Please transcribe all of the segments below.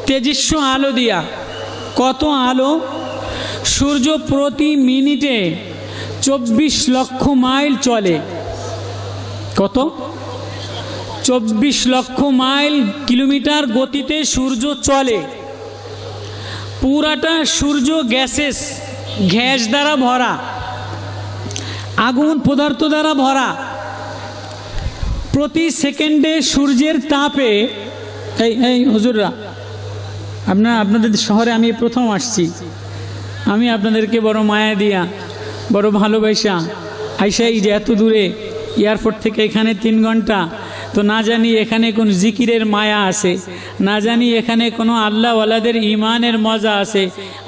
তেজস্ব আলো দিয়া। কত আলো? সূর্য প্রতি মিনিটে 24 লক্ষ মাইল চলে। কত? 24 লক্ষ মাইল কিলোমিটার গতিতে সূর্য চলে। পুরাটা সূর্য গ্যাস দ্বারা ভরা, আগুন পদার্থ দ্বারা ভরা। প্রতি সেকেন্ডে সূর্যের তাপে, এই হুজুররা, আপনাদের শহরে আমি প্রথম আসছি, আমি আপনাদেরকে বড় মায়া দিয়া, বড় ভালোবাসা আইসাই যে এত দূরে এয়ারপোর্ট থেকে এখানে 3 ঘন্টা, তো না জানি এখানে কোন জিকিরের মায়া আছে, না জানি এখানে কোনো আল্লাহওয়ালাদের ইমানের মজা আছে।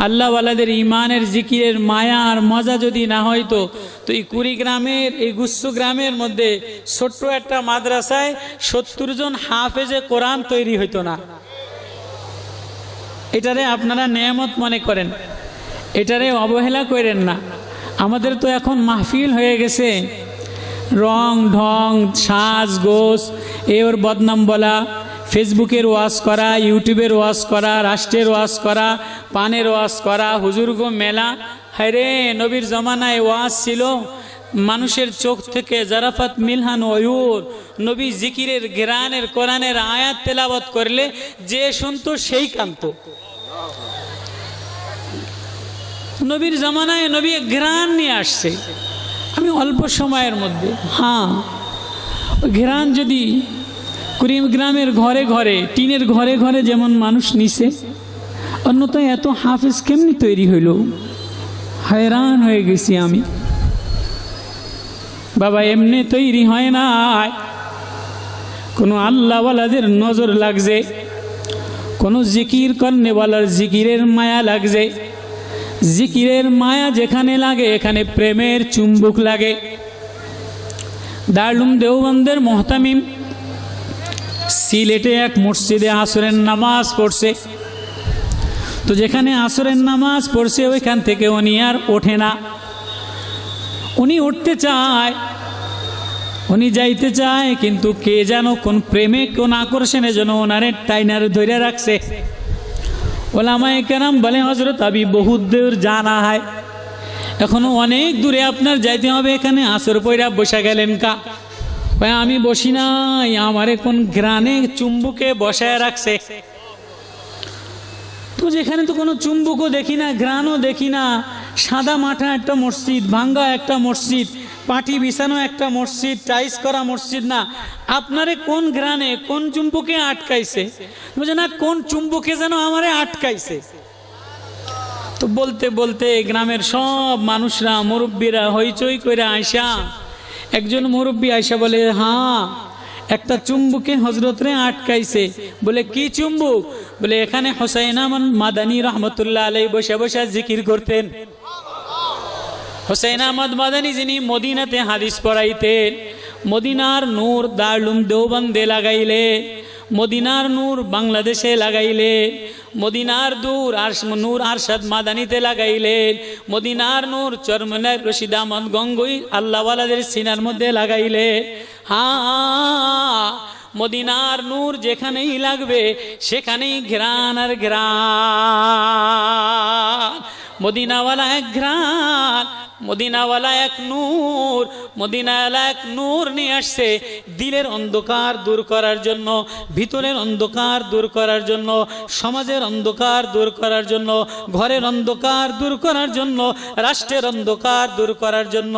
আল্লাহওয়ালাদের ইমানের জিকিরের মায়া আর মজা যদি না হয়তো, তো এই কুড়িগ্রামের, এই গুচ্ছ গ্রামের মধ্যে ছোট্ট একটা মাদ্রাসায় 70 জন হাফেজে কোরআন তৈরি হইতো না। এটারে আপনারা নেয়ামত মনে করেন, এটারে অবহেলা করেন না। আমাদের তো এখন মাহফিল হয়ে গেছে, রং ঢং সাজ গোস এর বদনাম বলা, ফেসবুকের ওয়াজ করা, ইউটিউবের ওয়াজ করা, রাষ্ট্রের ওয়াজ করা, পানের ওয়াজ করা, হুজুরগো মেলা। হায়রে, নবীর জমানায় ওয়াজ ছিল মানুষের চোখ থেকে জারাফাত মিলহান ওয়ুর। নবী জিকিরের ঘেরানের কোরআনের আয়াত তেলাওয়াত করলে যে শুনতো সেই কান্ত। নবীর জামানায় নবী ঘেরান নিয়ে আসছে। আমি অল্প সময়ের মধ্যে, ওই ঘেরান যদি কুড়িগ্রামের ঘরে ঘরে, টিনের ঘরে ঘরে যেমন মানুষ নিছে, অন্যথায় এত হাফেজ কেমনি তৈরি হইল? hayran হয়ে গেছি আমি। বাবা এমনি তৈরি হয় না, কোনো আল্লাহওয়ালাদের নজর লাগছে, কোনো জিকির করনেওয়ালার জিকিরের মায়া লাগছে। জিকিরের মায়া যেখানে লাগে এখানে প্রেমের চুম্বক লাগে। দারুল উলুম দেওবন্দের মুহতামিম সিলেটে এক মসজিদে আসরের নামাজ পড়ছে। তো যেখানে আসরের নামাজ পড়ছে ওইখান থেকে উনি আর ওঠে না। উনি উঠতে চায়, উনি যাইতে চায়, কিন্তু কে যেন কোন প্রেমে কোন আকর্ষণের জন্য ওনারে টাইনার ধরে রাখছে। ওলামায়ে কেরাম বলে, হযরত আবি বহুত দূর জানা হয়, এখনো অনেক দূরে আপনার যাইতে হবে, এখানে আসর পয়রা বসে গেলেন কা? ভাই আমি বসি নাই, আমারে কোন গ্রানে চুম্বুকে বসায় রাখছে। তো যেখানে তো কোনো চুম্বকও দেখি না, গ্রানও দেখি না, সাদা মাঠা একটা মসজিদ, ভাঙ্গা একটা মসজিদ, পাটি বিছানো একটা মসজিদ, টাইস করা মসজিদ, না আপনারে কোন গ্রানে কোন চুম্বকে আটকাইছে? বুঝে না, কোন চুম্বকে যেন আমারে আটকাইছে। তো বলতে বলতে গ্রামের সব মানুষরা, মুরব্বীরা হইচই করে আইসা, একজন মুরব্বী আইসা বলে, একটা চুম্বুকে হজরতরে আটকাইছে। বলে কি চুম্বুক? বলে এখানে হুসাইন আহমদ মাদানী রহমতুল্লাহ আলাইহি বসে বসে জিকির করতেন। হুসাইন আহমদ মাদানী যিনি মদিনাতে হাদিস পড়াইতেন, মদিনার নূর দারুল উলুম দেওবন্দে লাগাইলে, মদিনার নূর বাংলাদেশে লাগাইলে, মদিনার নূর আরশাদ মাদানীতে লাগাইলে, মদিনার নূর চরমনায় রশিদ আহমদ গঙ্গুই আল্লাহওয়ালাদের সিনার মধ্যে লাগাইলে। মদিনার নূর যেখানেই লাগবে সেখানেই ঘ্রাণ আর ঘ্রাণ। মদিনাওয়ালা এক ঘ্রাণ, মদিনাওয়ালা এক নূর, মদিনাওয়ালা এক নূর নিয়ে আসছে দিলের অন্ধকার দূর করার জন্য, ভিতরের অন্ধকার দূর করার জন্য, সমাজের অন্ধকার দূর করার জন্য, ঘরের অন্ধকার দূর করার জন্য, রাষ্ট্রের অন্ধকার দূর করার জন্য।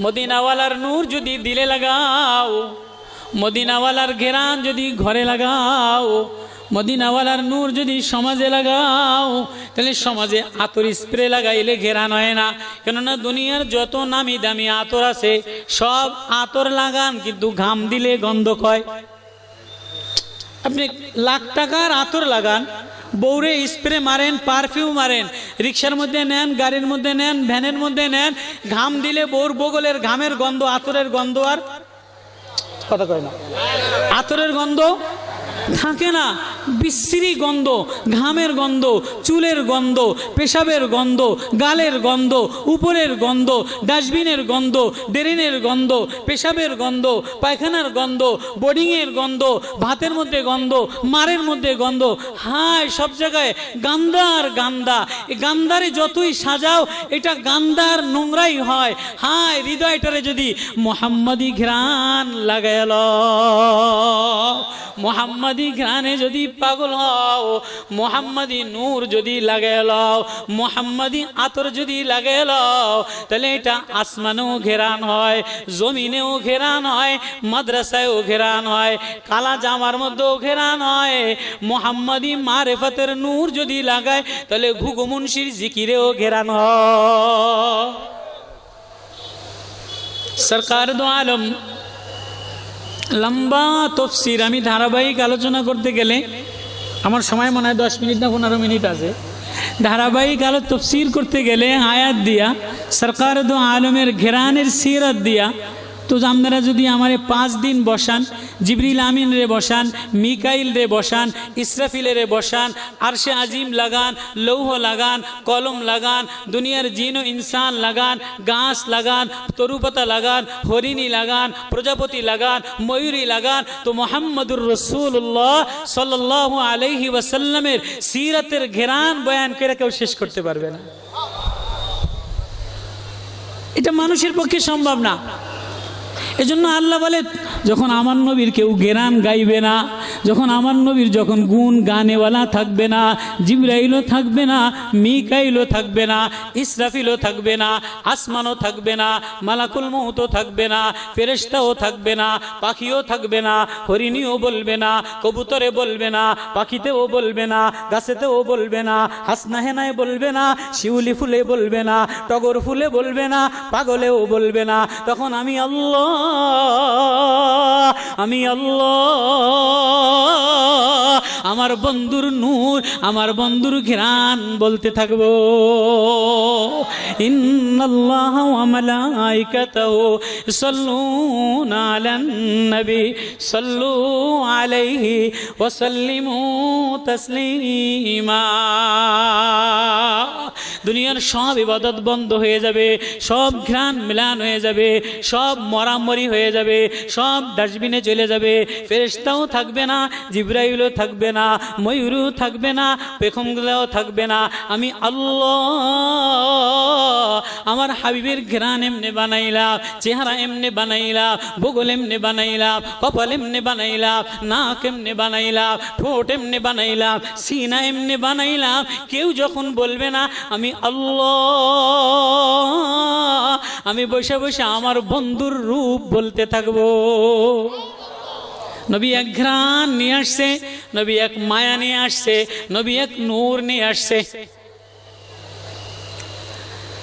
মদিনাওয়ালার নূর যদি দিলে লাগাও, মদিনাওয়ালার ঘেরান যদি ঘরে লাগাও, মদিনাওয়ালার নূর যদি সমাজে লাগাও, তাহলে সমাজে আতর স্প্রে লাগাইলে ঘেরান হয় না। কেননা দুনিয়ার যত নামি দামি আতর আছে সব আতর লাগান, কিন্তু ঘাম দিলে গন্ধ হয়। আপনি লাখ টাকার আতর লাগান, বউরে স্প্রে মারেন, পারফিউম মারেন, রিক্সার মধ্যে নেন, গাড়ির মধ্যে নেন, ভ্যানের মধ্যে নেন, ঘাম দিলে বউর বগলের ঘামের গন্ধ, আতরের গন্ধ আর কথা কয় না, আতরের গন্ধ থাকে না, বিশ্রী গন্ধ, ঘামের গন্ধ, চুলের গন্ধ, পেশাবের গন্ধ, গালের গন্ধ, উপরের গন্ধ, ডাস্টবিনের গন্ধ, ড্রেনের গন্ধ, পেশাবের গন্ধ, পায়খানার গন্ধ, বোর্ডিংয়ের গন্ধ, ভাতের মধ্যে গন্ধ, মারের মধ্যে গন্ধ, হায় সব জায়গায় গান্দার গান্দা। এই গান্দারে যতই সাজাও এটা গান্দার নোংরাই হয়। হায় হৃদয়টারে যদি মোহাম্মদী ঘ্রাণ লাগাইল, মোহাম্মদী ঘ্রাণে যদি পাগল হও, মোহাম্মদী নূর যদি লাগাইল, মোহাম্মদী আতর যদি লাগাইল, তাহলে এটা আসমানেও ঘেরান হয়, জমিনেও ঘেরান হয়, মাদ্রাসায়ও ঘেরান হয়, কালা জামার মধ্যেও ঘেরান হয়। মোহাম্মদী মারেফতের নূর যদি লাগায় তাহলে ঘুঘু মুন্সির জিকিরেও ঘেরান হয়। সরকার দো আলম লম্বা তফসির আমি ধারাবাহিক আলোচনা করতে গেলে আমার সময় মনে হয় 10 মিনিট না 15 মিনিট আছে। ধারাবাহিক তফসির করতে গেলে আয়াত দিয়া, সরকার দো আলমের ঘেরানের সিরাত দিয়া, তো আপনারা যদি আমার 5 দিন বসান, জিবরিল আমিন রে বসান, মিকাইল রে বসান, ইসরাফিল রে বসান, আরশে আজিম লাগান, লৌহ লাগান, কলম লাগান, দুনিয়ার জিন ও ইনসান লাগান, গাছ লাগান, তরুপাতা লাগান, হরিণী লাগান, প্রজাপতি লাগান, ময়ূরী লাগান, তো মোহাম্মদুর রাসূলুল্লাহ সাল্লাল্লাহু আলাইহি ওয়াসাল্লামের সিরাতের ঘেরান বয়ান করে কেউ শেষ করতে পারবে না। এটা মানুষের পক্ষে সম্ভব না। এজন্য আল্লাহ বলে, যখন আমার নবীর কেউ গেরান গাইবে না, যখন আমার নবীর যখন গুণ গানেওয়ালা থাকবে না, জিবরাইলও থাকবে না, মিকাইলও থাকবে না, ইসরাফিলও থাকবে না, আসমানও থাকবে না, মালাকুল মউতও থাকবে না, ফেরেশতাও থাকবে না, পাখিও থাকবে না, হরিণীও বলবে না, কবুতরে বলবে না, পাখিতেও বলবে না, গাছেতেও বলবে না, হাসনা হেনায় বলবে না, শিউলি ফুলে বলবে না, টগর ফুলে বলবে না, পাগলেও বলবে না। তখন আমি আল্লাহ আমার বন্ধুর নূর, আমার বন্ধুর ঘ্রাণ বলতে থাকবো। ইন্নাল্লাহা ওয়া মালাইকাতাহু ইউসাল্লুনা আলান নবী সাল্লু আলাইহি ওয়া সাল্লিমু তাসলিমা। দুনিয়ার সব ইবাদত বন্ধ হয়ে যাবে, সব ঘ্রাণ মিলান হয়ে যাবে, সব মরামরি হয়ে যাবে, সব ডাস্টবিনে চলে যাবে, ফেরেশতাও থাকবে না, জিবরাইলও থাকবে না, ময়ূরও থাকবে না, পেখমগুলাও থাকবে না। আমি আল্লাহ আমার হাবিবের ঘ্রাণ এমনি বানাইলাম, চেহারা এমনি বানাইলাম, বগল এমনি বানাইলাম, কপাল এমনি বানাইলাম, নাক এমনি বানাইলাম, ঠোঁট এমনি বানাইলাম, সিনা এমনি বানাইলাম। কেউ যখন বলবে না আমি আল্লাহ, আমি বসে বসে আমার বন্ধুর রূপ বলতে থাকবো। নবী এক ঘ্রাণ নিয়ে আসছে, নবী এক মায়া নিয়ে আসছে, নবী এক নূর নিয়ে আসছে।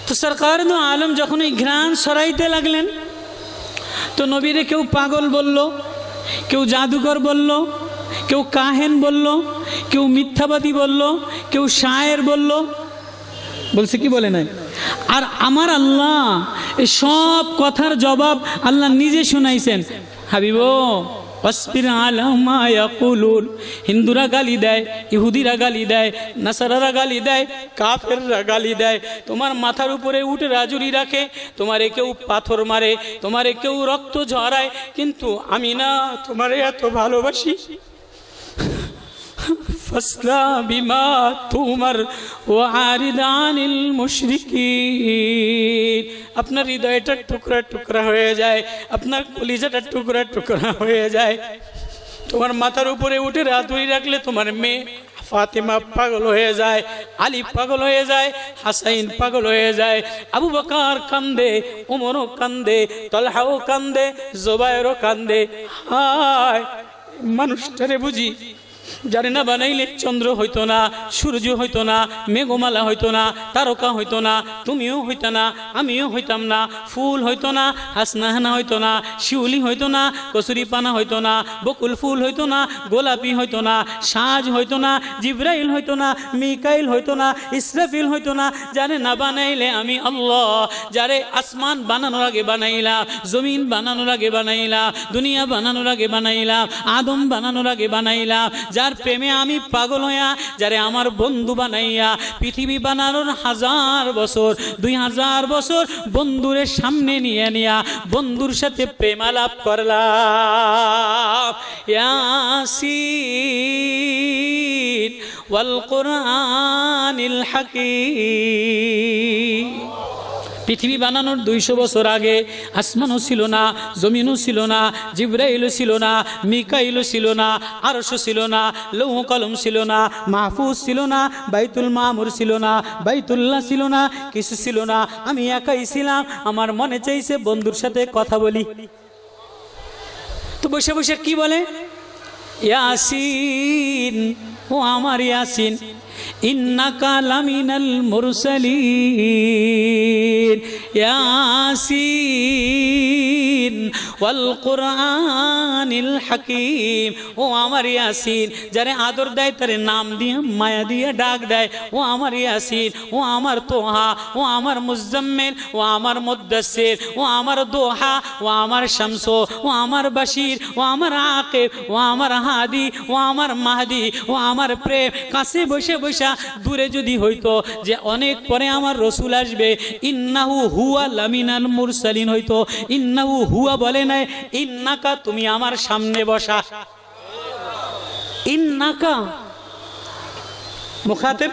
তো সরকার দো আলম যখন এই ঘ্রাণ সরাইতে লাগলেন, তো নবীরে কেউ পাগল বলল, কেউ জাদুকর বলল, কেউ কাহেন বলল, কেউ মিথ্যাবাদী বলল, কেউ শায়ের বলল, বলছে কি বলে নাই। আর আমার আল্লাহ এই সব কথার জবাব আল্লাহ নিজে শুনাইছেন। হাবিব ওয়াসবির আলা মা ইয়াকুলুন। হিন্দুরা গালি দেয়, ইহুদিরা গালি দেয়, নাসারারা গালি দেয়, কাফেররা গালি দেয়, তোমার মাথার উপরে উঠে রাজুরি রাখে, তোমারে কেউ পাথর মারে, তোমারে কেউ রক্ত ঝরায়, কিন্তু আমি না তোমারে এত ভালোবাসি। ফাসলা বিমা তুমার ওয়া আরিদ আনিল মুশরিকিন। আপনার হৃদয়টা টুকরা টুকরা হয়ে যায়, আপনার কলিজাটা টুকরা টুকরা হয়ে যায়। তোমার মাথার উপরে উঠে রাতুরি রাখলে তোমার মেয়ে ফাতেমা পাগল হয়ে যায়, আলী পাগল হয়ে যায়, হাসাইন পাগল হয়ে যায়, আবু বকর কান্দে, ওমরও কান্দে, তালহাও কান্দে, জুবায়েরও কান্দে। হায় মানুষটারে বুঝি যারে না বানাইলে চন্দ্র হইতো না, সূর্য হইতো না, মেঘমালা হইতো না, তারকা হইতো না, তুমিও হইতো না, আমিও হইতাম না, ফুল হইতো না, হাসনাহানা হইতো না, শিউলি হইতো না, কসুরি পানা হইতো না, বকুল ফুল হইতো না, গোলাপি হইতো না, সাজ হইতো না, জিব্রাইল হইতো না, মিকাইল হইতো না, ইসরাফিল হইতো না। যারে না বানাইলে আমি আল্লাহ, যারে আসমান বানানোর আগে বানাইলাম, জমিন বানানোর আগে বানাইলাম, দুনিয়া বানানোর আগে বানাইলাম, আদম বানানোর আগে বানাইলাম, যার প্রেমে আমি পাগল হইয়া, যারে আমার বন্ধু বানাইয়া পৃথিবী বানানোর 1000 বছর 2000 বছর বন্ধুরের সামনে নিয়ে নিয়া বন্ধুর সাথে প্রেম আলাপ করলাম। ইয়াসিন ওয়াল কুরআনিল হাকীম। পৃথিবী বানানোর 200 বছর আগে আসমানও ছিল না, জমিনও ছিল না, জিব্রাইলও ছিল না, মিকাইলও ছিল না, আরশও ছিল না, লৌহ কলম ছিল না, মাহফুজ ছিল না, বাইতুল মামুর ছিল না, বাইতুল্লাহ ছিল না, কিছু ছিল না। আমি একাই ছিলাম। আমার মনে চাইছে বন্ধুর সাথে কথা বলি। তো বসে বসে কি বলে, ইয়াসিন, ও আমার ইয়াসিন, ইন্নাকা লামিনাল মুরসালিন, ইয়াসিন ওয়াল কুরআনিল হাকীম। ও আমার ইয়াসিন, যারে আদর দেয় তারে নাম দিয়ে মায়া দিয়ে ডাক দেয়, ও আমার ইয়াসিন, ও আমার তোহা, ও আমার মুজাম্মিল, ও আমার মুদ্দাসসির, ও আমার দোহা, ও আমার শামস, ও আমার বাশির, ও আমার আকিব, ও আমার হাদি, ও আমার মাহদি, ও আমার প্রেম। কাছে বসে বসে, দূরে যদি হইতো যে অনেক পরে আমার রসুল আসবে, ইন্নাহু হুয়া লামিনাল মুরসালিন হইতো। ইন্নাহু হুয়া বলে নাই, ইন্নাকা, তুমি আমার সামনে বসা। ইন্নাকা মুখাতেব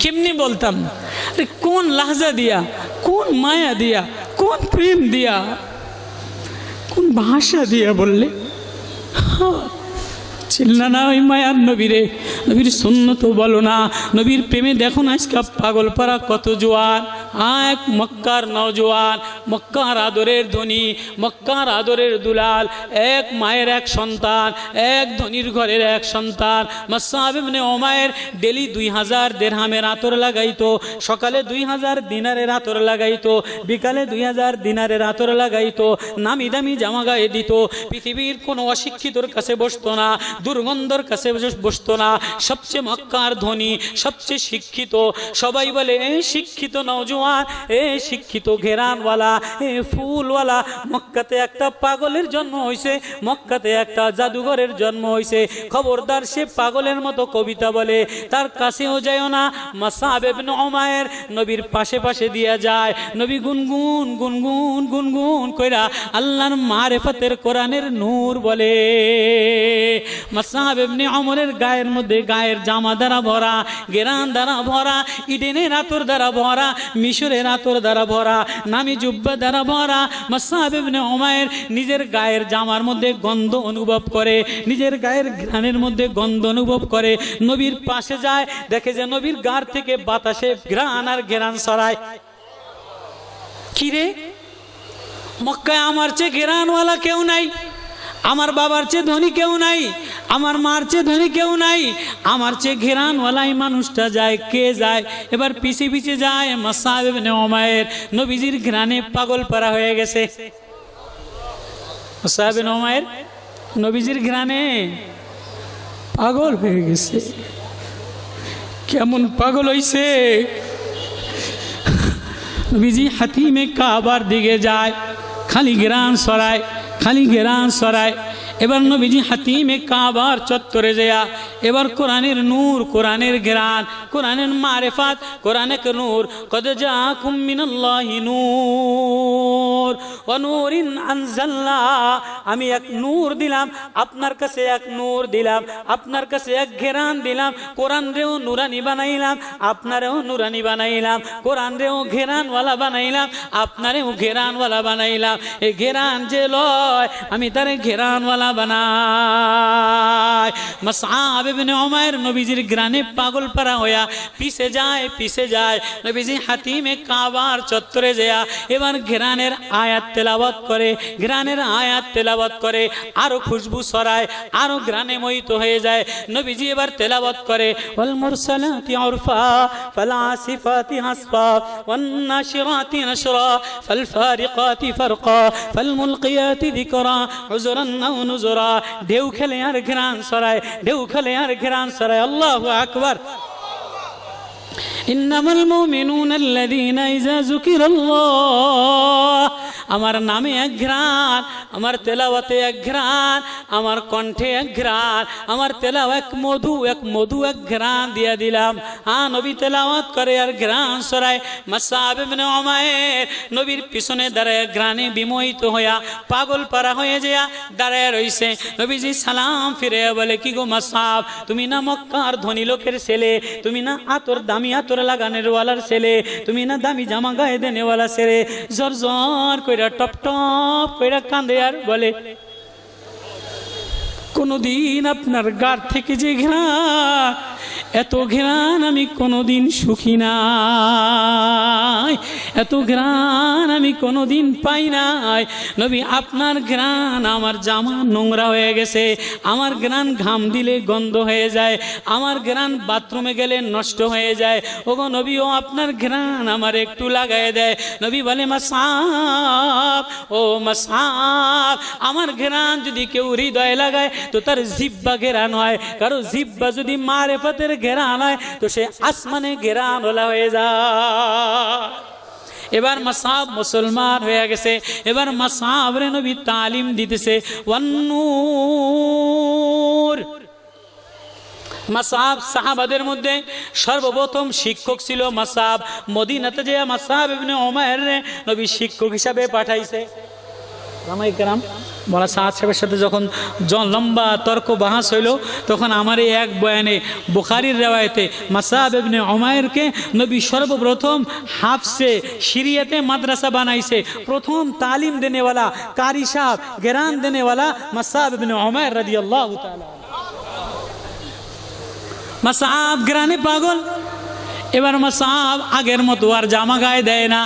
কেমনি বলতাম, আরে কোন লাহজা দিয়া, কোন মায়া দিয়া, কোন প্রেম দিয়া, কোন ভাষা দিয়া বললে। চিল্লা না ওই মায়ার নবীরে, নবীর সুন্নত বলো না, নবীর প্রেমে দেখো না আজকে পাগল পারা কত জোয়ান। এক মক্কার নওজোয়ান, মক্কার আদরের ধনী, মক্কার আদরের দুলাল, এক মায়ের এক সন্তান, এক ধনীর ঘরের এক সন্তান। মুসআব ইবনে উমাইর ডেলি 2000 দিরহামের আতর লাগাইতো। সকালে 2000 দিনারের আতর লাগাইতো, বিকালে 2000 দিনারের আতর লাগাইতো, নামি দামি জামা গায়ে দিত। পৃথিবীর কোনো অশিক্ষিতর কাছে বসতো না, দুর্গন্ধর কাছে বসতো না। সবচেয়ে মক্কার ধনী, সবচেয়ে শিক্ষিত। সবাই বলে এ শিক্ষিত নওজোয়ান, এ শিক্ষিত ঘেরানওয়ালা, এ ফুলওয়ালা। মক্কাতে একটা পাগলের জন্ম হয়েছে, মক্কাতে একটা জাদুঘরের জন্ম হয়েছে। খবরদার সে পাগলের মতো কবিতা বলে, তার কাছেও যায় না। মুসআব ইবনে উমাইর নবীর পাশে পাশে দিয়া যায়। নবী গুনগুন গুনগুন গুনগুন কইরা আল্লাহর মারিফতের কোরআনের নূর বলে। মুসআব ইবনে উমরের গায়ের মধ্যে গায়ের জামা দ্বারা ভরা, গেরান দ্বারা ভরা, ইডেনের আতর দ্বারা ভরা, মিশরের আতর দ্বারা ভরা, নামি জুব্বা দ্বারা ভরা। মুসআব ইবনে উমাইর নিজের গায়ের জামার মধ্যে গন্ধ অনুভব করে, নিজের গায়ের ঘ্রাণের মধ্যে গন্ধ অনুভব করে। নবীর পাশে যায়, দেখে যে নবীর গার থেকে বাতাসে ঘ্রাণ আর ঘেরান ছড়ায়। কিরে, মক্কায় আমার চেয়ে ঘেরানওয়ালা কেউ নাই, আমার বাবার চেয়ে ধনী কেউ নাই, আমার মার চেয়ে ধনী কেউ নাই, আমার চেয়ে ঘেরানওয়ালাই মানুষটা যায়। কে যায়? এবার পিছে পিছে যায় মুসআব ইবনে উমাইর। নবীজির ঘ্রাণে পাগল পারা হয়ে গেছে। মুসআব ইবনে উমাইর নবীজির ঘ্রাণে পাগল হয়ে গেছে। কেমন পাগল হইছে? নবীজি হাতিমে কাবার দিকে যায়, খালি ঘ্রাণ ছড়ায়, খালি ঘেরান ছড়ায়। এবার নবীজি হাতিমে কাবার চত্বরে যায়, এবার কোরআনের নূর, কোরআনের ঘেরান, কোরআনের মারিফাত, কোরআনের নূর। কদ জাআকুম মিনাল্লাহি নূর ওয়া নূরিন আনজালনা। আমি এক নূর দিলাম, আপনার কাছে এক নূর দিলাম, আপনার কাছে এক ঘেরান দিলাম। কোরআন রেও নুরানি বানাইলাম, আপনারেও নুরানি বানাইলাম। কোরআন রেও ঘেরানওয়ালা বানাইলাম, আপনারেও ঘেরানওয়ালা বানাইলাম। এই ঘেরান যে লয়, আমি তারে ঘেরানওয়ালা বানায়। মুসআব ইবনে উমাইর নবীজির গ্রানে পাগল পারা হইয়া পিছে যায়। নবীজি হাতিমে কাবার চত্বরে যায় এবার ঘ্রাণের আয়াত তেলাওয়াত করে আরো খুশবু ছড়ায়, আরো ঘ্রাণে মোহিত হয়ে যায়। নবীজি এবার তেলাওয়াত করে ওয়াল মুরসালাতি উরফা ফাল আসিফাতি আসফা ওয়ান নাশিরাতি নশরা ফাল ফারিকাতি ফারকা ফাল মুলকিয়াতি যিকরা উযরান আও নুজরা। ঢেউ খেলে আর ঘ্রাণ ছড়ায়, আল্লাহু আকবার। ইন্নামাল মুমিনুনা আল্লাযীনা ইযা যুকিরাল্লাহ, আমার নামে এক ঘ্রাণ, আমার তেলাওয়াতে এক ঘ্রাণ, আমার কণ্ঠে এক ঘ্রাণ, আমার তেলাওয়াত এক মধু এক ঘ্রাণ দিয়া দিলাম। নবী তেলাওয়াত করে আর ঘ্রাণ ছড়ায়। মুসআব ইবনে উমাইর নবীর পিছনে দাঁড়ায় ঘ্রাণে বিমোহিত হইয়া পাগল পারা হয়ে যায় দাঁড়ায় রইছে। নবীজি সালাম ফিরে বলে, কি গো মুসআব, তুমি না মক্কার ধনী লোকের ছেলে, তুমি না দামি আতর লাগানের ওয়ালার ছেলে, তুমি না দামি জামা গায়ে দেনেওয়ালা ছেলে। জর জর কইরা টপ টপ কইরা কান্দে আর বলে, কোনদিন আপনার গাড় থেকে যে ঘ্রাণ, এত ঘ্রাণ আমি কোনোদিন সুখী নাই, এত ঘ্রাণ আমি কোনোদিন পাই নাই। নবী আপনার ঘ্রাণ, আমার জামা নোংরা হয়ে গেছে, আমার ঘ্রাণ ঘাম দিলে গন্ধ হয়ে যায়, আমার ঘ্রাণ বাথরুমে গেলে নষ্ট হয়ে যায়। ওগো নবী, ও আপনার ঘ্রাণ আমার একটু লাগায় দেয়। নবী বলে, মুসআব, ও মুসআব, আমার ঘ্রাণ যদি কেউ হৃদয়ে লাগায় তো তার জিহ্বা ঘেরান হয়, কারো জিহ্বা যদি মারেফতের ঘেরান হয় তো সে আসমানে ঘেরান ওলা হয়ে যায়। এবার মুসআব মুসলমান হয়ে গেছে। এবার মুসআব রে নবী তালিম দিতেছে ওয়ান্নূর। মুসআব সাহাবাদের মধ্যে সর্বপ্রথম শিক্ষক ছিল মুসআব। মদিনাতে যে মুসআব ইবনে উমাইর নবী শিক্ষক হিসাবে পাঠাইছে। রামাই کرام বলা সাদ সাহেবের সাথে যখন লম্বা তর্ক বাহাস হইল, তখন আমার এই এক বয়ানে বুখারীর রেওয়ায়েতে মুসআব ইবনে উমাইরকে নবী সর্বপ্রথম হাফসে শরিয়তে মাদ্রাসা বানাইছে। প্রথম তালিম দেনেওয়ালা, কারি সাহেব, জ্ঞান দেনেওয়ালা মুসআব ইবনে উমাইর রাদিয়াল্লাহু তাআলা। মুসআব গ্রানে পাগল। এবার মুসআব আগের মতো আর জামা গায়ে দেয় না,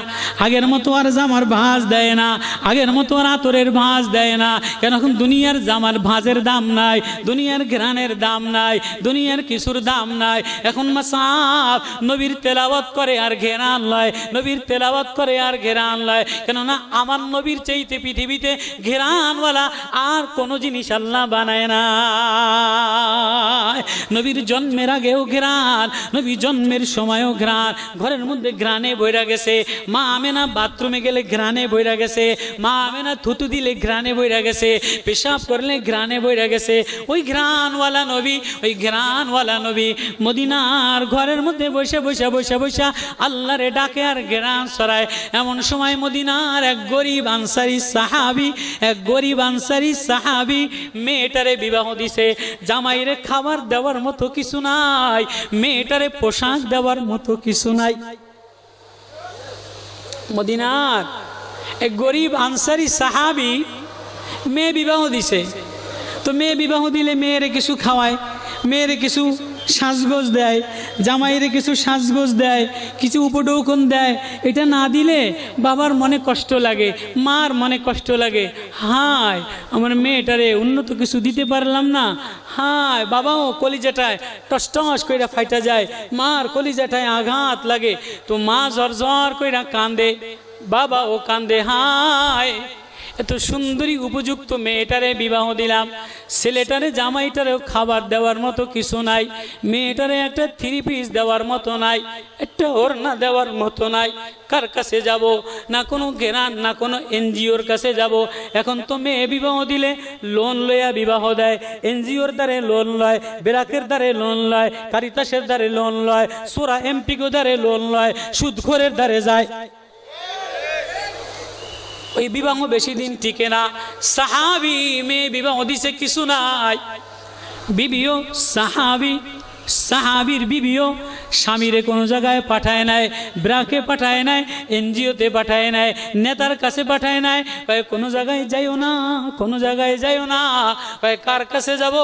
আগের মতো আর জামার ভাঁজ দেয় না, আগের মতো আর আতরের ভাঁজ দেয় না। কেন? এখন দুনিয়ার জামার ভাঁজের দাম নাই, দুনিয়ার ঘ্রাণের দাম নাই, দুনিয়ার কিছুর দাম নাই। এখন মুসআব নবীর তেলাওয়াত করে আর ঘেরান লয়, নবীর তেলাওয়াত করে আর ঘেরান লয়। কেননা আমার নবীর চাইতে পৃথিবীতে ঘেরানওয়ালা আর কোনো জিনিস আল্লাহ বানায় না। নবীর জন্মের আগেও ঘেরান, নবী জন্মের সময়ও ঘ্রাণ, ঘরের মধ্যে ঘ্রাণে বইরা গেছে। মা আমেনা বাথরুমে গেলে ঘ্রাণে বইরা গেছে, মা আমেনা থুতু দিলে ঘ্রাণে বইরা গেছে, পেশাব করলে ঘ্রাণে বইরা গেছে। ওই ঘ্রাণওয়ালা নবী, ওই ঘ্রাণওয়ালা নবী মদিনার ঘরের মধ্যে বসে বসে বসে বসে আল্লাহরে ডাকে আর ঘ্রাণ ছড়ায়। এমন সময় মদিনার এক গরিব আনসারী সাহাবী, এক গরিব আনসারী সাহাবী মেয়েটারে বিবাহ দিছে। জামাইরে খাবার দেওয়ার মতো কিছু নাই, মেয়েটারে পোশাক দেওয়ার মতো কিছু নাই। মদিনার এক গরিব আনসারী সাহাবী মেয়ে বিবাহ দিছে। তো মেয়ে বিবাহ দিলে মেয়েরে কিছু খাওয়ায়, মেয়েরে কিছু সাজগোজ দেয়, জামাইরে কিছু সাজগোজ দেয়, কিছু উপঢৌকন দেয়। এটা না দিলে বাবার মনে কষ্ট লাগে, মার মনে কষ্ট লাগে। হায়, আমার মেয়েটারে উন্নত কিছু দিতে পারলাম না। হায়, বাবাও কলিজাটায় টস টস কইরা ফাইটা যায়, মার কলিজাটায় আঘাত লাগে। তো মা জর্জর কইরা কান্দে, বাবাও কান্দে। হায়, এত সুন্দরী উপযুক্ত মেয়েটারে বিবাহ দিলাম, ছেলেটারে জামাইটারেও খাবার দেওয়ার মতো কিছু নাই, মেয়েটারে একটা থ্রি পিস দেওয়ার মতো নাই, একটা ওড়না দেওয়ার মতো নাই। কার কাছে যাব? না কোনো জ্ঞান, না কোনো এনজিওর কাছে যাব। এখন তো মেয়ে বিবাহ দিলে লোন লইয়া বিবাহ দেয়, এনজিওর দ্বারে লোন লয়, বেরাকের দ্বারে লোন লয়, কারিতাসের দ্বারে লোন লয়, সোরা এমপিগো দ্বারে লোন লয়, সুদখোরের দ্বারে যায়। ওই বিবাহ বেশি দিন টিকে না। সাহাবী মেয়ে বিবাহ দিছে, কিছু নাই, বিবিও সাহাবী, সাহাবীর বিবিও স্বামীরে কোনো জায়গায় পাঠায় নাই, ব্রাকে পাঠায় নাই, এনজিওতে পাঠায় নাই, নেতার কাছে পাঠায় নাই। কয় কোনো জায়গায় যাইও না, কোনো জায়গায় যাইও না। কয় কার কাছে যাব?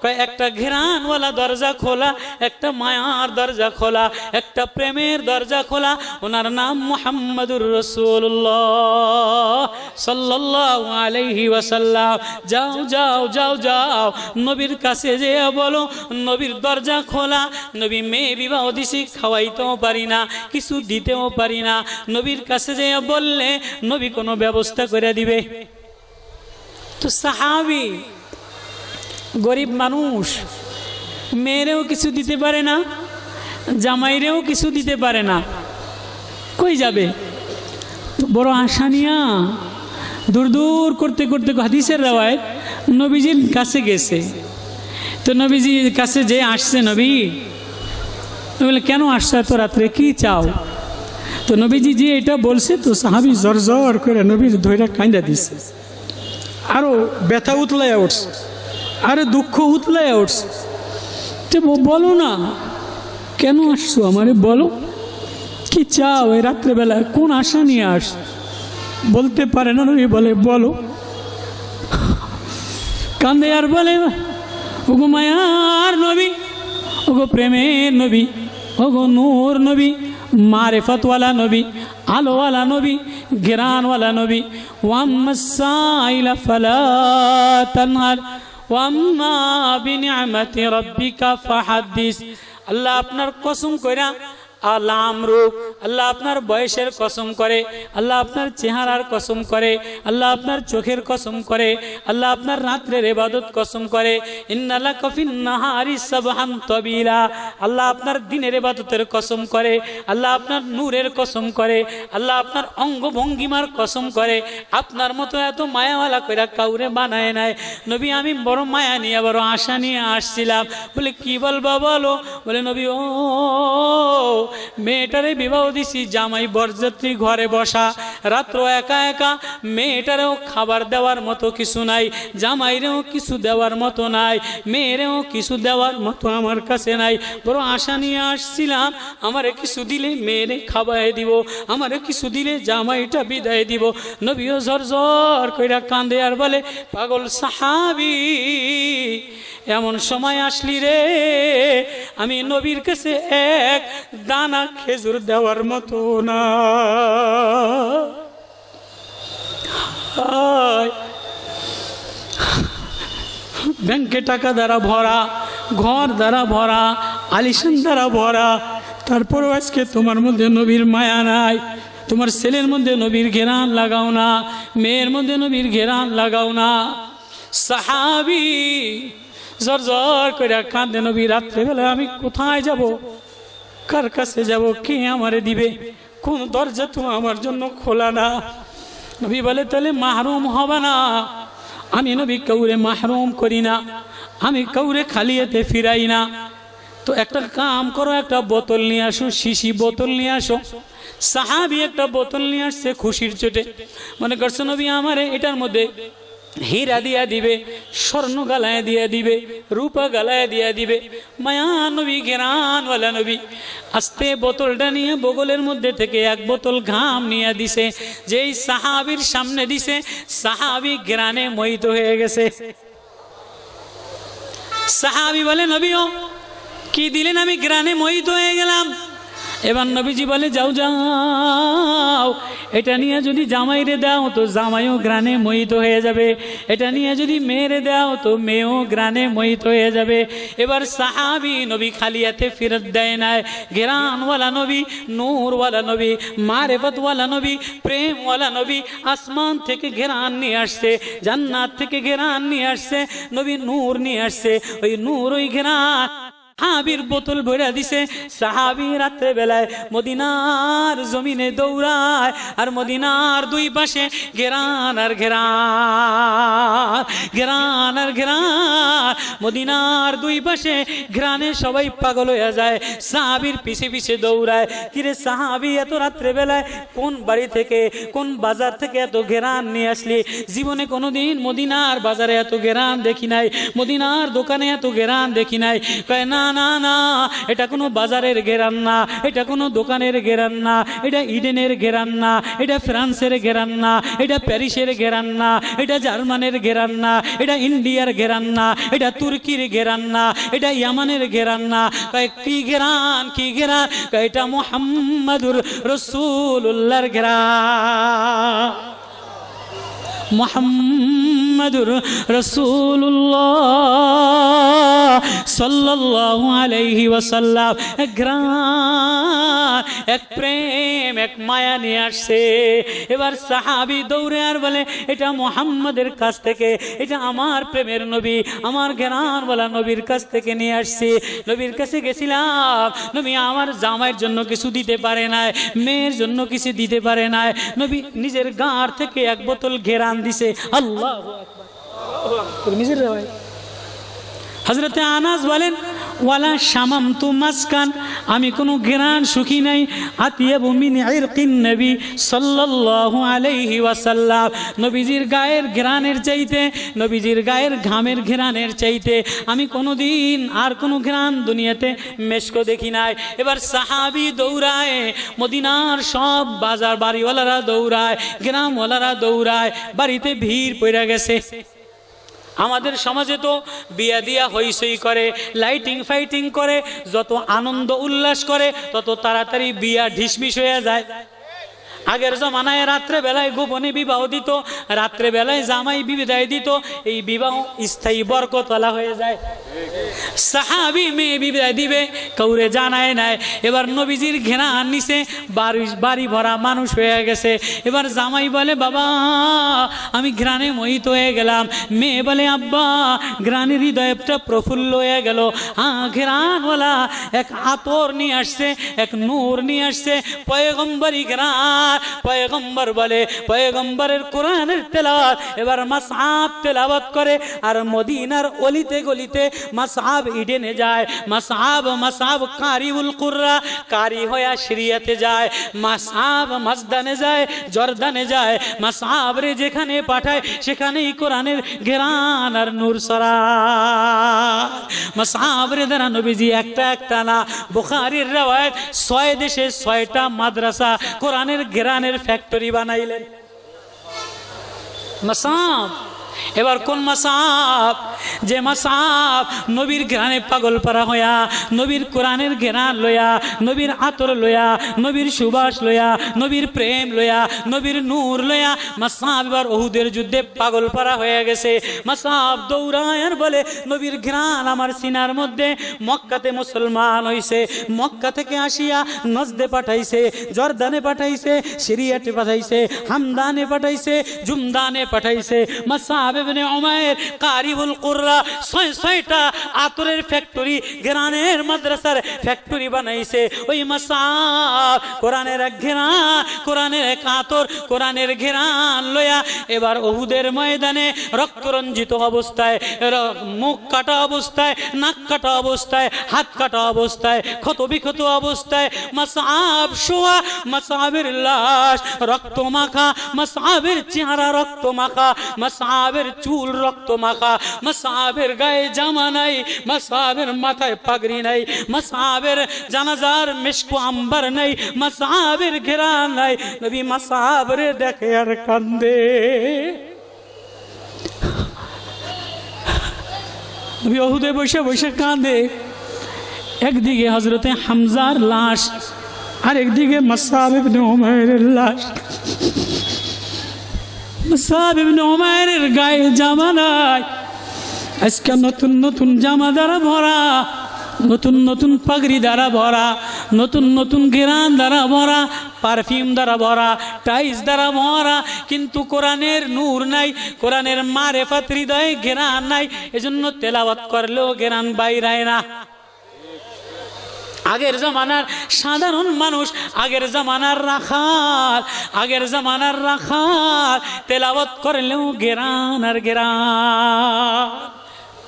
কয় একটা ঘেরানওয়ালা দরজা খোলা, একটা মায়ার দরজা খোলা, একটা প্রেমের দরজা খোলা, ওনার নাম মুহাম্মাদুর রাসূলুল্লাহ সাল্লাল্লাহু আলাইহি ওয়াসাল্লাম। যাও যাও যাও যাও, নবীর কাছে যেয়ে বলো নবীর দরজা খোলা। নবী মেয়ে বিবাহ দিছি, খাওয়াইতেও পারি না, কিছু দিতেও পারি না। নবীর কাছে যেয়ে বললে নবী কোনো ব্যবস্থা করে দিবে। তো সাহাবী গরিব মানুষ, মেয়েরেও কিছু দিতে পারে না, জামাইরেও কিছু দিতে পারে না, কই যাবে? বড় আশা নিয়া দূর দূর করতে করতে হাদিসের রাওয়ায়াত নবীজির কাছে গেছে। তো নবীজির কাছে যে আসছে, নবী বলে কেন আসছো এত রাত্রে, কি চাও? তো নবীজি যে এটা বলছে, তো সাহাবী জর জর করে নবীর ধৈর্য কাঁদা দিছে, আরো ব্যথা উতলাইয়া উঠছে, আরে দুঃখ উতলাইয়া উঠছে। তো বলো না কেন আসছো, আমারে বলো কি চাও এই রাত্রেবেলা, কোন আশা নিয়ে আস? বলতে পারে না নবী, বলে বলো। কান্দে আর বলে ওগো মায়ার নবী, ওগো প্রেমের নবী, ওগো নূর নবী, মারিফতওয়ালা নবী, আলোওয়ালা নবী, জ্ঞানওয়ালা নবী। ওয়াম্মা সাইলা ফালা তানহার ওয়াম্মা বিনিআমাতি রাব্বিকা ফাহাদ্দিস। আল্লাহ আপনার কসম কইরা আলামরূপ, আল্লাহ আপনার বয়সের কসম করে, আল্লাহ আপনার চেহারার কসম করে, আল্লাহ আপনার চোখের কসম করে, আল্লাহ আপনার রাত্রের ইবাদত কসম করে। ইন্নালাকা ফিন নাহারি সাবহান তাবিলা, আল্লাহ আপনার দিনের ইবাদতের কসম করে, আল্লাহ আপনার নূরের কসম করে, আল্লাহ আপনার অঙ্গ ভঙ্গিমার কসম করে। আপনার মতো এত মায়াওয়ালা কইরা কাউরে বানায় নাই। নবী আমি বড় মায়া নিয়ে, বড় আশা নিয়ে আসছিলাম। বলে কি বলবা বলো? বলে নবী ও মেয়েটারে বিবাহ দিছি, জামাই বরযাত্রী ঘরে বসা, রাত্র একা একা, মেয়েটারেও খাবার দেওয়ার মতো কিছু নাই, জামাইরেও কিছু দেওয়ার মতো নাই, মেয়েরেও কিছু দেওয়ার মতো আমার কাছে নাই। বড় আশা নিয়ে আসছিলাম, আমারে কিছু দিলে মেয়েরে খাওয়াই দিব, আমারে কিছু দিলে জামাইটা বিদায় দিব। নবীও ঝর ঝর কইরা কান্দে আর বলে পাগল সাহাবী, এমন সময় আসলি রে, আমি নবীর কাছে এক দানা খেজুর দেওয়ার মতো না। ব্যাংকে টাকা দ্বারা ভরা, ঘর দ্বারা ভরা, আলিশান দ্বারা ভরা, তারপরও আজকে তোমার মধ্যে নবীর মায়া নাই। তোমার ছেলের মধ্যে নবীর ঘেরান লাগাও না, মেয়ের মধ্যে নবীর ঘেরান লাগাও না। সাহাবী জর জর করে কাঁদে, নবী রাত্রেবেলা আমি কোথায় যাব, কার কাছে যাব, কে আমারে দিবে, কোন দরজা তো আমার জন্য খোলা না। নবী বলে তাহলে মাহরুম হবে না। আমি নবী কাউরে মাহরুম করি না, আমি কাউরে খালিয়াতে ফিরাই না। তো একটা কাম করো, একটা বোতল নিয়ে আসো, শিশি বোতল নিয়ে আসো। সাহাবী একটা বোতল নিয়ে আসছে খুশির চোটে, মনে করছে নবী আমারে এটার মধ্যে হীরা দিয়া দিবে, স্বর্ণ গালায় দিয়া দিবে, রূপা গালায় দিয়া দিবে। মায়া নবী, ঘেরানওয়ালা নবী আস্তে বোতলটা নিয়ে বগলের মধ্যে থেকে এক বোতল ঘাম নিয়ে দিছে। যেই সাহাবীর সামনে দিছে, সাহাবী ঘেরানে মোহিত হয়ে গেছে। সাহাবী বলে নবীও কি দিলেন, আমি ঘেরানে মোহিত হয়ে গেলাম। এবার নবীজি বলে যাও যাও, এটা নিয়ে যদি জামাইরে দাও তো জামাইও গ্রানে মোহিত হয়ে যাবে, এটা নিয়ে যদি মেয়েরে দাও তো মেয়েও গ্রানে মোহিত হয়ে যাবে। এবার সাহাবী নবী খালিয়াতে ফেরত দেয় নাই। ঘেরানওয়ালা নবী, নূরওয়ালা নবী, মারিফতওয়ালা নবী, প্রেমওয়ালা নবী আসমান থেকে ঘেরান নিয়ে আসছে, জান্নাত থেকে ঘেরান নিয়ে আসছে, নবী নূর নিয়ে আসছে। ওই নূর, ওই ঘেরান সাহাবীর বোতল ভরা দিছে। সাহাবী রাত্রে বেলায় মদিনার জমিনে দৌড়ায়, আর মদিনার দুই পাশে ঘেরান আর ঘেরান, ঘেরান আর ঘেরান, মদিনার দুই পাশে ঘেরানে সবাই পাগল হয়ে যায়, সাহাবীর পিছে পিছে দৌড়ায়। কিরে সাহাবী এত রাত্রে বেলায় কোন বাড়ি থেকে, কোন বাজার থেকে এত ঘেরান নিয়ে আসলি? জীবনে কোনোদিন মদিনার বাজারে এত ঘেরান দেখি নাই, মদিনার দোকানে এত ঘেরান দেখি নাই। কয় না না না না, এটা কোনো বাজারের ঘেরান না, এটা কোনো দোকানের ঘেরান না, এটা ইডেনের ঘেরান না, এটা ফ্রান্সের ঘেরান না, এটা প্যারিসের ঘেরান না, এটা জার্মানের ঘেরান না, এটা ইন্ডিয়ার ঘেরান না, এটা তুর্কির ঘেরান না, এটা ইয়ামানের ঘেরান না। কি ঘেরান, কি ঘেরান? এটা মুহাম্মাদুর রাসূলুল্লাহর ঘেরান। মুহাম্মাদুর রাসূলুল্লাহ সাল্লাল্লাহু আলাইহি ওয়াসাল্লাম এক ঘ্রাণ, এক প্রেম, এক মায়া নিয়ে আসছে। এবার সাহাবী দৌড়ে আর বলে, এটা মুহাম্মাদের কাছ থেকে, এটা আমার প্রেমের নবী, আমার ঘ্রাণওয়ালা নবীর কাছ থেকে নিয়ে আসছি। নবীর কাছে গেছিলাম, নবী আমার জামাইয়ের জন্য কিছু দিতে পারে নাই, মেয়ের জন্য কিছু দিতে পারে নাই। নবী নিজের গাঁর থেকে এক বোতল ঘেরান দিছে। আল্লাহু আকবার। নিজের রায় হযরতে আনাস বলেন, ওয়ালা শামামতু মাসকান, আমি কোনো ঘেরান সুখী নাই, আতিয়াবু মিন ইরকিন নবী সাল্লাল্লাহু আলাইহি ওয়াসাল্লাম, নবীজির গায়ের ঘেরানের চাইতে, নবীজির গায়ের ঘামের ঘেরানের চাইতে আমি কোনোদিন আর কোনো ঘেরান দুনিয়াতে মেশকো দেখি নাই। এবার সাহাবী দৌড়ায়, মদিনার সব বাজার বাড়িওয়ালারা দৌড়ায়, গ্রামওয়ালারা দৌড়ায়, বাড়িতে ভিড় পড়ে গেছে। আমাদের সমাজে তো বিয়া দিয়া হইসই করে, লাইটিং ফাইটিং করে, যত আনন্দ উল্লাস করে তত তাড়াতাড়ি বিয়া ঢিসমিস হয়ে যায়। আগের জমানায় রাত্রে বেলায় গোপনে বিবাহ দিত, রাত্রে বেলায় জামাই বিদায় দিত, এই বিবাহ স্থায়ী বরকতওয়ালা হয়ে যায়। সাহাবী মেয়ে বিদায় দিবে, কাউরে জানায় নাই। এবার নবীজির ঘেরান নিছে, বাড়ি ভরা মানুষ হয়ে গেছে। এবার জামাই বলে, বাবা আমি ঘ্রাণে মোহিত হয়ে গেলাম। মেয়ে বলে, আব্বা ঘ্রাণের হৃদয়টা প্রফুল্ল হয়ে গেল। হ্যাঁ, ঘ্রাণওয়ালা এক আতর নিয়ে আসছে, এক নূর নিয়ে আসছে, পয়গম্বরী ঘ্রাণ। পয়গম্বর বলে, পয়গম্বরের কোরআনের তেলাওয়াত এবার মাসহাব তেলাওয়াত করে, আর মদিনার অলিতে গলিতে মাসহাব ইডেনে যায়। মাসহাব কারিউল কুররা, কারি হয়ে সিরিয়াতে যায়। মাসহাব মাসদানে যায়, জর্দানে যায়। মাসহাব রে যেখানে পাঠায় সেখানেই কোরআনের ঘেরান আর নূর ছড়ায়। মাসহাব রে দ্বারা নবীজি একটা না, বুখারীর riwayat 6 দেশে 6টা মাদ্রাসা কোরআনের ঘেরানের ফ্যাক্টরি বানাইলেন। মাসহাব, এবার কোন মাসহাব? যে মাসহাব নবীর ঘেরানে পাগল পারা হইয়া, নবীর কোরআনের ঘেরান লইয়া, নবীর আতর লইয়া, নবীর সুবাস লইয়া, নবীর প্রেম লইয়া, নবীর নূর লইয়া মাসহাব এবার উহুদের যুদ্ধে পাগল পারা হয়ে গেছে। মাসহাব দৌড়ায় আর বলে, নবীর ঘেরান আমার সিনার মধ্যে। মক্কাতে মুসলমান হইছে, মক্কা থেকে আসিয়া নজদে পাঠাইছে, জর্দানে পাঠাইছে, সিরিয়াতে পাঠাইছে, হামদানে পাঠাইছে, জুমদানে পাঠাইছে। মাসহাব ইবনে উমাইর কারিউল কুররা 6টা আতরের ফ্যাক্টরি, ঘেরানের মাদ্রাসার ফ্যাক্টরি বানাইছে। ওই মাসহাব কোরআনের এক ঘেরান, কোরআনের এক আতর, কোরআনের ঘেরান লইয়া এবার উহুদের ময়দানে রক্তরঞ্জিত অবস্থায়, মুখ কাটা অবস্থায়, নাক কাটা অবস্থায়, হাত কাটা অবস্থায়, ক্ষত বিক্ষত অবস্থায় মাসহাব শোয়া, মাসহাবের লাশ রক্ত মাখা, মাসহাবের চেহারা রক্ত মাখা, মাসহাবের চুল রক্ত মাখা, মাসহাবের গায়ে জামা নাই, মাসহাবের মাথায় পাগড়ি নাই, মাসহাবের জানাজার মিশকু আম্বার নাই, মাসহাবের ঘেরান নাই। নবী মাসহাবরে দেখে আর কান্দে। নবী উহুদে বসে বসে কাঁদে। একদিকে হযরতে হামজার লাশ, আর একদিকে মাসহাব ইবনে উমাইরের লাশ। মাসহাব ইবনে উমাইরের গায়ে জামা নাই, আজকে নতুন নতুন জামা দ্বারা ভরা, নতুন নতুন পাগড়ি দ্বারা ভরা, নতুন নতুন ঘেরান দ্বারা ভরা, পারফিউম দ্বারা ভরা, টাইস দ্বারা ভরা, কিন্তু কোরআনের নূর নাই, কোরআনের মারেফাত হৃদয়ে ঘেরান নাই। এজন্য তেলাওয়াত করলেও ঘেরান বাইরায় না। আগের জামানার সাধারণ মানুষ, আগের জামানার রাখাল তেলাওয়াত করলেও ঘেরান আর ঘেরান।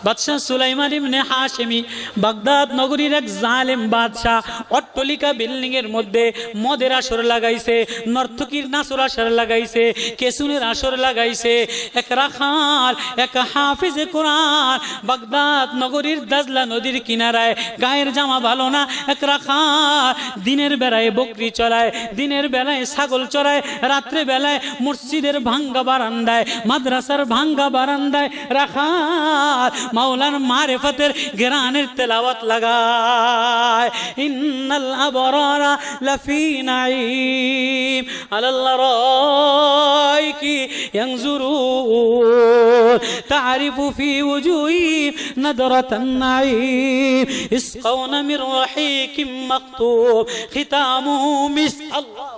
বাদশাহ সুলাইমান ইবনে হাশেমি বাগদাদ নগরীর এক জালেম বাদশাহ অট্টলিকা বিল্ডিং এর মধ্যে মদের আসর লাগাইছে, নর্তকীর নাচর আসর লাগাইছে, কেসুনের আসর লাগাইছে। এক রাখাল, এক হাফিজে কোরআন বাগদাদ নগরীর দাজলা নদীর কিনারায়, গায়ের জামা ভালো না, এক রাখাল দিনের বেলায় বকরি চড়ায়, দিনের বেলায় ছাগল চড়ায়, রাত্রে বেলায় মসজিদের ভাঙ্গা বারান্দায়, মাদ্রাসার ভাঙ্গা বারান্দায় রাখাল মাওলার মারিফাতের গেরানের তেলাওয়াত লাগায়। ইন্নাল আবরারা লাফি নাঈম আলাল রাইকি ইয়ানজুরুন তারিফু ফি উজুহিহিম নাদরাতান নাঈম ইসকাউনা মির রাহিকিম মাকতুব খিতামুহু মিস। আল্লাহ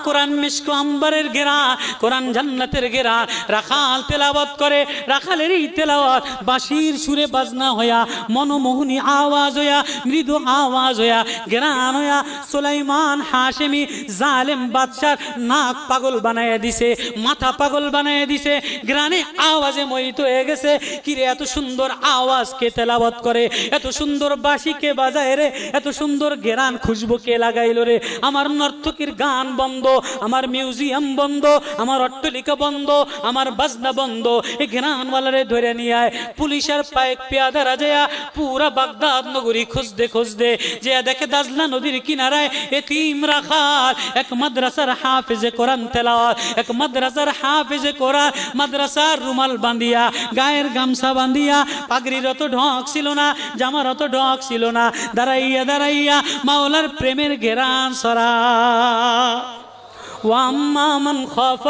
কোরআন মিশক আম্বরের ঘেরা, কোরআন জান্নাতের ঘেরা। রাখাল তেলাওয়াত করে, রাখালের এই তেলাওয়াত বাঁশির সুরে বাজনা হইয়া, মনোমোহনী আওয়াজ হইয়া, মৃদু আওয়াজ হইয়া, ঘেরান হইয়া সুলাইমান হাশেমি জালেম বাদশার নাক পাগল বানাইয়া দিছে, মাথা পাগল বানাইয়া দিছে। ঘেরানে আওয়াজে মোহিত হয়ে গেছে। কিরে এত সুন্দর আওয়াজ কে তেলাওয়াত করে, এত সুন্দর বাঁশি কে বাজায় রে, এত সুন্দর ঘেরান খুশবু কে লাগাইল রে। আমার নর্তকীর গান বন্ধ, আমার মিউজিয়াম বন্ধ, আমার অট্টালিকা বন্ধ, আমার বাজনা বন্ধ। এই ঘেরানওয়ালারে ধরে নিয়ে আয়। পুলিশের পায়ে পেয়াদারা যায় পুরা বাগদাদ নগরী খুঁজতে খুঁজতে যে দেখে দাজলা নদীর কিনারায় এতিম রাখাল এক মাদ্রাসার হাফেজে কোরআন তেলাওয়াত, এক মাদ্রাসার হাফেজে কোরআন, মাদ্রাসার রুমাল বাঁধিয়া, গায়ের গামছা বাঁধিয়া, পাগড়ির অত ঢক ছিল না, জামার অত ঢক ছিল না, দাঁড়াইয়া দাঁড়াইয়া মাওলার প্রেমের ঘেরান সরা। وأما من خاف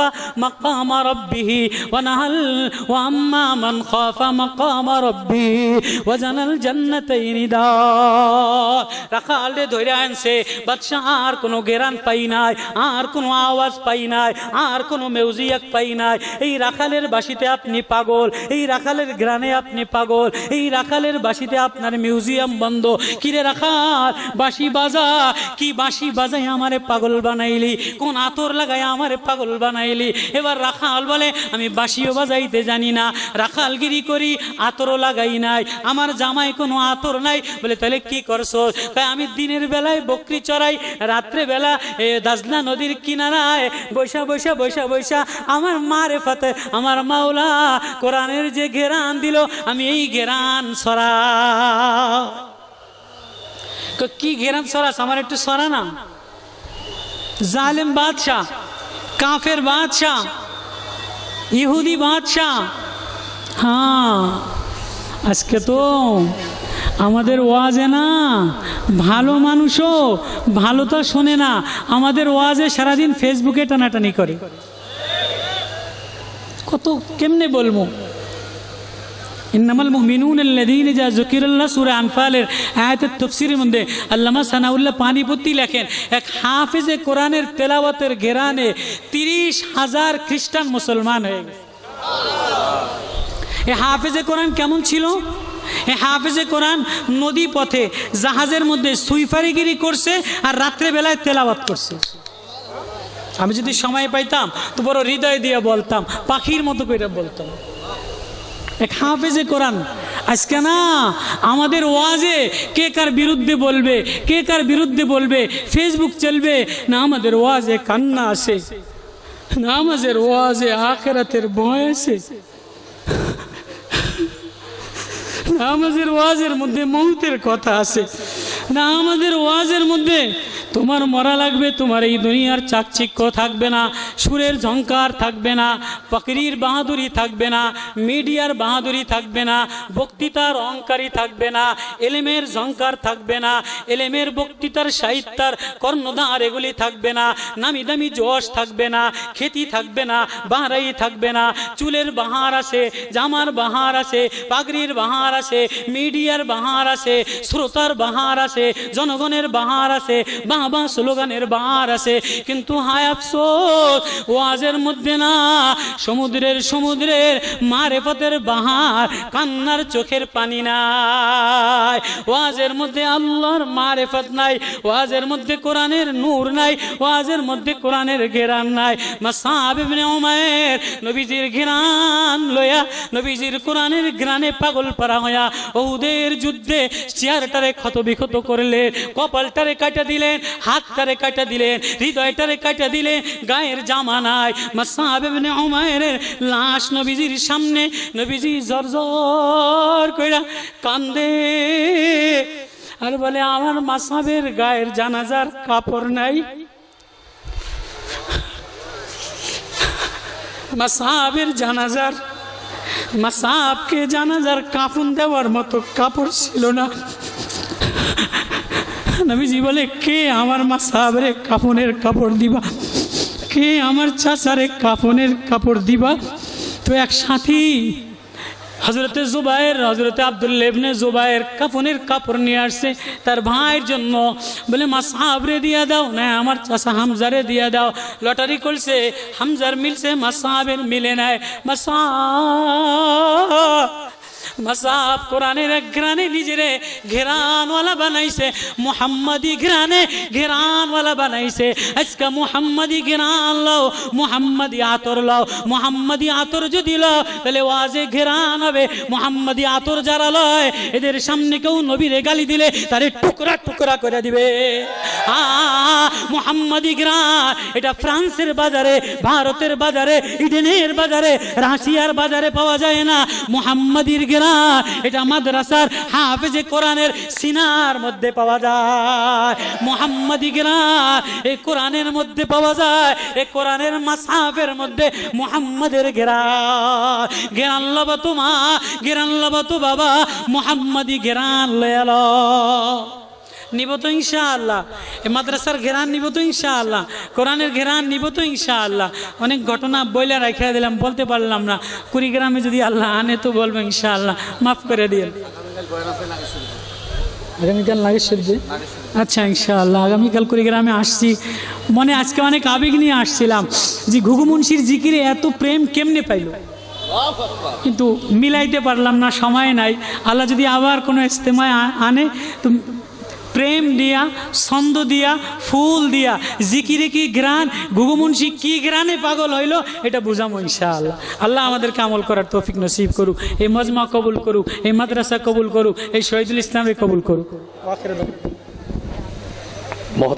مقام ربه وأما من خاف مقام ربه وجنى الجنتين دار। রাখাল রে ধরে আনছে বাদশাহ, আর কোনো গেরান পাই নাই, আর কোনো আওয়াজ পাই নাই, আর কোনো মিউজিক পাই নাই। এই রাখালের বাঁশিতে আপনি পাগল, এই রাখালের গ্রানে আপনি পাগল, এই রাখালের বাঁশিতে আপনার মিউজিয়াম বন্ধ। কিরে রাখাল বাঁশি বাজা, কি বাঁশি বাজাই আমারে পাগল বানাইলি, কোন আতর লাগাই আমারে পাগল বানাইলি। এবার রাখাল বলে আমি বাঁশিও বাজাইতে জানি না, রাখালগিরি করি, আতরও লাগাই নাই, আমার জামায় কোনো আতর নাই। বলে তাহলে কি করছো? আমি দিনের বেলায় বকরি চড়াই, রাত্রে বেলা দাজলা নদীর কিনারায় বৈশা বৈশা বৈশা বৈশা আমার মারিফাতে আমার মাওলা কোরআনের যে ঘেরান দিল, আমি এই ঘেরান সরা। কি ঘেরান সরাস? আমার একটু সরা না। জালেম বাদশাহ, কাফের বাদশাহ, ইহুদি বাদশাহ। হ্যাঁ, আজকে তো আমাদের ওয়াজে না ভালো মানুষও ভালোটা শোনে না, আমাদের ওয়াজে সারাদিন ফেসবুকে টানাটানি করে। কত কেমনে বলবো? ইন্নামাল মুমিনুনা আল্লাযীনা ইযা যুকিরাল্লাহ, সূরা আনফালের আয়াতের তাফসীরের মধ্যে আল্লামা সানাউল্লাহ পানিপতি লেখেন, এক হাফেজে কোরআনের তেলাওয়াতের ঘেরানে 30,000 খ্রিস্টান মুসলমান হয়ে গেছে। এই হাফেজে কোরআন কেমন ছিল? এই হাফেজে কোরআন নদী পথে জাহাজের মধ্যে সুইফারিগিরি করছে আর রাত্রে বেলায় তেলাওয়াত করছে। আমি যদি সময় পাইতাম তো বড় হৃদয় দিয়ে বলতাম, পাখির মতো করে বলতাম। এক হাফেজে কোরআন। আজকে না আমাদের ওয়াজে কে কার বিরুদ্ধে বলবে, কে কার বিরুদ্ধে বলবে, ফেসবুক চলবে না। আমাদের ওয়াজে কান্না আসে না, আমাদের ওয়াজে আখিরাতের ভয় আসে না, আমাদের ওয়াজের মধ্যে মৌতের কথা আছে না, আমাদের ওয়াজের মধ্যে তোমার মরা লাগবে, তোমার এই দুনিয়ার চাকচিক্য থাকবে না, সুরের ঝংকার থাকবে না, পাকড়ির বাহাদুরি থাকবে না, মিডিয়ার বাহাদুরি থাকবে না, বক্তৃতার অহংকারী থাকবে না, এলেমের ঝংকার থাকবে না, এলেমের বক্তৃতার সাহিত্যার কর্ণধার এগুলি থাকবে না, নামি দামি জশ থাকবে না, খেতি থাকবে না, বাহারাই থাকবে না। চুলের বাহার আছে, জামার বাহার আছে, পাগড়ির বাহার আছে, মিডিয়ার বাহার আছে, শ্রোতার বাহার আছে, আছে, জনগণের বাহার আছে, বাবা স্লোগানের বাহার আছে, কিন্তু হায় আফসোস ওয়াজের মধ্যে না, সমুদ্রের মারেফতের বাহার, কান্নার চোখের পানি নাই। ওয়াজের মধ্যে আল্লাহর মারেফত নাই, ওয়াজের মধ্যে কোরআনের নূর নাই, ওয়াজের মধ্যে কোরআনের ঘেরান নাই। মুসআব ইবনে উমাইর নবীজির ঘেরান লয়া, নবীজির কোরআনের ঘ্রাণে পাগল পারা হয়া উহুদের যুদ্ধে চেয়ারটারে ক্ষত বিক্ষত করলেন, কপালটারে কাটা দিলেন, হাতটারে কাটা দিলেন, হৃদয়টারে কাটা দিলেন, গায়ের জামা নাই। মুসআব ইবনে উমাইরের লাশ নবীজির সামনে, নবীজি জর্জর কইরা কান্দে আর বলে আমার মুসআবের গায়ের জানাজার কাপড় নাই। মুসআবের জানাজার, মুসআবকে জানাজার কাফন দেওয়ার মতো কাপড় ছিল না। নবীজি বলে কে আমার মুসআবের কাফনের কাপড় দিবা, কে আমার চাচারে কাফনের কাপড় দিবা? তো এক সাথী হযরতে জুবায়ের, হযরতে আব্দুল্লাহ ইবনে জুবায়ের কাফনের কাপড় নিয়ে আসছে তার ভাইয়ের জন্য। বলে মুসআবরে দিয়া দাও, না আমার চাচা হামজারে দিয়া দাও। লটারি করছে, হামজার মিলছে, মুসআবের মিলে নাই। মুসআব কোরআনের ঘ্রাণে নিজেরে ঘেরানওয়ালা বানাইছে, মুহাম্মাদি ঘ্রাণে ঘেরানওয়ালা বানাইছে। আজকে মুহাম্মাদি ঘেরান লাও, মুহাম্মাদি আতর লাও। মুহাম্মাদি আতর যদি লাও তাহলে ওয়াজে ঘেরান হবে। মুহাম্মাদি আতর যারা লয় এদের সামনে কেউ নবীরে গালি দিলে তারে টুকরা টুকরা করে দিবে। মুহাম্মাদি ঘ্রাণ এটা ফ্রান্সের বাজারে, ভারতের বাজারে, ইডেনের বাজারে, রাশিয়ার বাজারে পাওয়া যায় না। মুহাম্মাদির ঘ্রাণ এটা মাদ্রাসার হাফেজে কোরআনের সিনার মধ্যে পাওয়া যায়। মুহাম্মাদি ঘ্রাণ এই কোরআনের মধ্যে পাওয়া যায়, এই কোরআনের মুসহাফের মধ্যে মুহাম্মাদের ঘ্রাণ। ঘ্রাণ লবা তোমা, ঘ্রাণ লবা তো বাবা, মুহাম্মাদি ঘ্রাণ লয়ে লো। নিব তো ইনশাআল্লাহ, এই মাদ্রাসার ঘেরান নিব তো ইনশাআল্লাহ, কোরআনের ঘেরান নিব তো ইনশাআল্লাহ। অনেক ঘটনা বইলে রাখা দিলাম, বলতে পারলাম না। কুড়িগ্রামে যদি আল্লাহ আনে তো বলবো ইনশাআল্লাহ, মাফ করে দিন। আগামীকাল নাগেশ্বর যে, আচ্ছা ইনশাআল্লাহ আগামীকাল কুড়িগ্রামে আসছি। মনে আজকে অনেক আবেগ নিয়ে আসছিলাম যে ঘুঘু মুন্সির জিকিরে এত প্রেম কেমনে পাইল, কিন্তু মিলাইতে পারলাম না, সময় নাই। আল্লাহ যদি আবার কোনো ইস্তেমায় আনে তো প্রেম দিয়া, ছন্দ দিয়া, ফুল দিয়া, জিকিরে কি গ্রান, ঘুঘু মুন্সি কি গ্রানে পাগল হইল এটা বুঝামো ইনশাআল্লাহ। আল্লাহ আমাদেরকে আমল করার তৌফিক নসিব করুক, এই মজমা কবুল করুক, এই মাদ্রাসা কবুল করুক, এই শহীদুল ইসলামকে কবুল করুক।